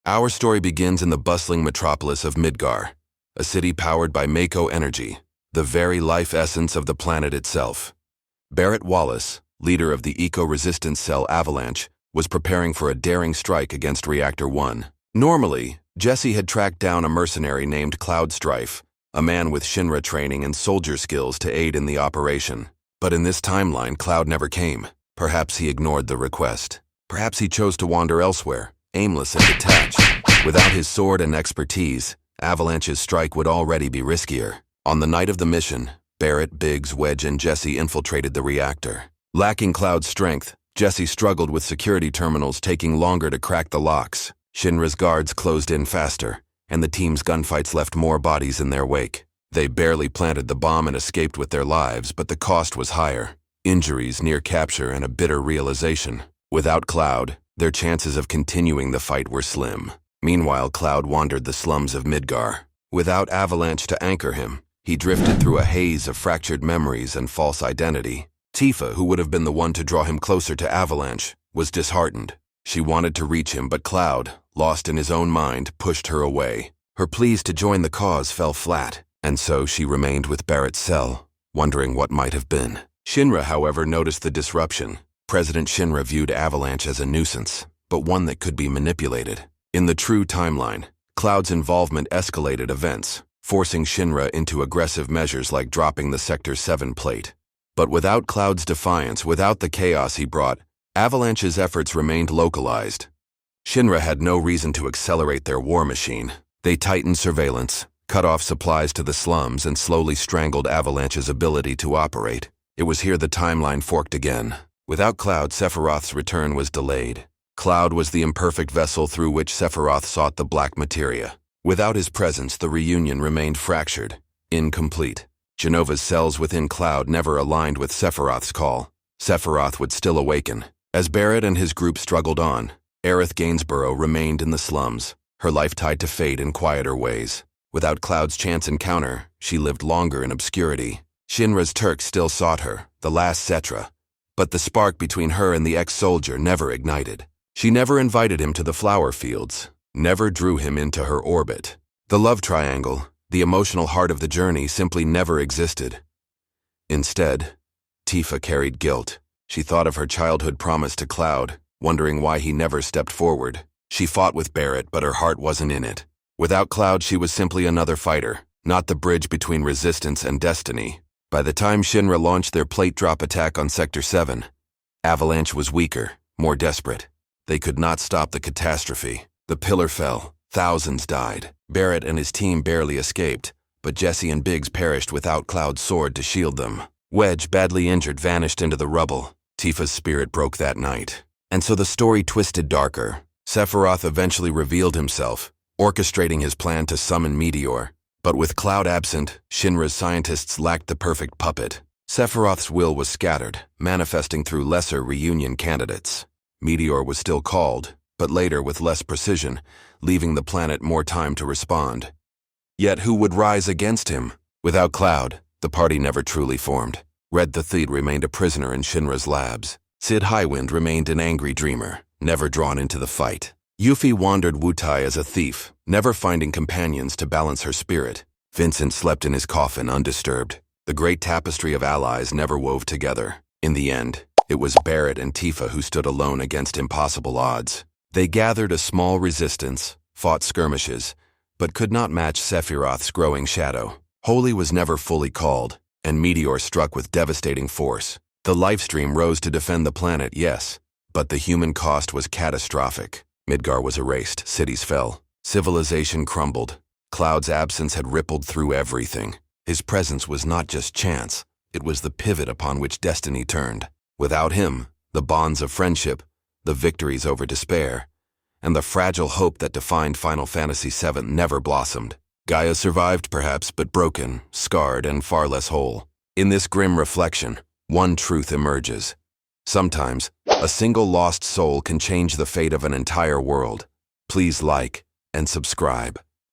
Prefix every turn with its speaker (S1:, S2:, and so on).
S1: Our story begins in the bustling metropolis of Midgar, a city powered by Mako energy, the very life essence of the planet itself. Barrett Wallace, leader of the eco-resistance cell Avalanche, was preparing for a daring strike against Reactor 1. Normally, Jesse had tracked down a mercenary named Cloud Strife, a man with Shinra training and soldier skills to aid in the operation. But in this timeline, Cloud never came. Perhaps he ignored the request. Perhaps he chose to wander elsewhere, aimless and detached. Without his sword and expertise, Avalanche's strike would already be riskier. On the night of the mission, Barrett, Biggs, Wedge, and Jesse infiltrated the reactor. Lacking Cloud's strength, Jesse struggled with security terminals taking longer to crack the locks. Shinra's guards closed in faster, and the team's gunfights left more bodies in their wake. They barely planted the bomb and escaped with their lives, but the cost was higher. Injuries, near capture, and a bitter realization. Without Cloud, their chances of continuing the fight were slim. Meanwhile, Cloud wandered the slums of Midgar. Without Avalanche to anchor him, he drifted through a haze of fractured memories and false identity. Tifa, who would have been the one to draw him closer to Avalanche, was disheartened. She wanted to reach him, but Cloud, lost in his own mind, pushed her away. Her pleas to join the cause fell flat, and so she remained with Barrett's cell, wondering what might have been. Shinra, however, noticed the disruption. President Shinra viewed Avalanche as a nuisance, but one that could be manipulated. In the true timeline, Cloud's involvement escalated events, forcing Shinra into aggressive measures like dropping the Sector 7 plate. But without Cloud's defiance, without the chaos he brought, Avalanche's efforts remained localized. Shinra had no reason to accelerate their war machine. They tightened surveillance, cut off supplies to the slums, and slowly strangled Avalanche's ability to operate. It was here the timeline forked again. Without Cloud, Sephiroth's return was delayed. Cloud was the imperfect vessel through which Sephiroth sought the black materia. Without his presence, the reunion remained fractured, incomplete. Genova's cells within Cloud never aligned with Sephiroth's call. Sephiroth would still awaken. As Barrett and his group struggled on, Aerith Gainsborough remained in the slums, her life tied to fate in quieter ways. Without Cloud's chance encounter, she lived longer in obscurity. Shinra's Turk still sought her, the last Cetra, but the spark between her and the ex-soldier never ignited. She never invited him to the flower fields, never drew him into her orbit. The love triangle, the emotional heart of the journey, simply never existed. Instead, Tifa carried guilt. She thought of her childhood promise to Cloud, wondering why he never stepped forward. She fought with Barrett, but her heart wasn't in it. Without Cloud, she was simply another fighter, not the bridge between resistance and destiny. By the time Shinra launched their plate drop attack on Sector 7, Avalanche was weaker, more desperate. They could not stop the catastrophe. The pillar fell. Thousands died. Barrett and his team barely escaped, but Jesse and Biggs perished without Cloud's sword to shield them. Wedge, badly injured, vanished into the rubble. Tifa's spirit broke that night. And so the story twisted darker. Sephiroth eventually revealed himself, orchestrating his plan to summon Meteor. But with Cloud absent, Shinra's scientists lacked the perfect puppet. Sephiroth's will was scattered, manifesting through lesser reunion candidates. Meteor was still called, but later with less precision, leaving the planet more time to respond. Yet who would rise against him? Without Cloud, the party never truly formed. Red the Theed remained a prisoner in Shinra's labs. Sid Highwind remained an angry dreamer, never drawn into the fight. Yuffie wandered Wutai as a thief, never finding companions to balance her spirit. Vincent slept in his coffin undisturbed. The great tapestry of allies never wove together. In the end, it was Barrett and Tifa who stood alone against impossible odds. They gathered a small resistance, fought skirmishes, but could not match Sephiroth's growing shadow. Holy was never fully called, and Meteor struck with devastating force. The Lifestream rose to defend the planet, yes, but the human cost was catastrophic. Midgar was erased, cities fell, civilization crumbled. Cloud's absence had rippled through everything. His presence was not just chance, it was the pivot upon which destiny turned. Without him, the bonds of friendship, the victories over despair, and the fragile hope that defined Final Fantasy VII never blossomed. Gaia survived perhaps, but broken, scarred, and far less whole. In this grim reflection, one truth emerges. Sometimes, a single lost soul can change the fate of an entire world. Please like and subscribe.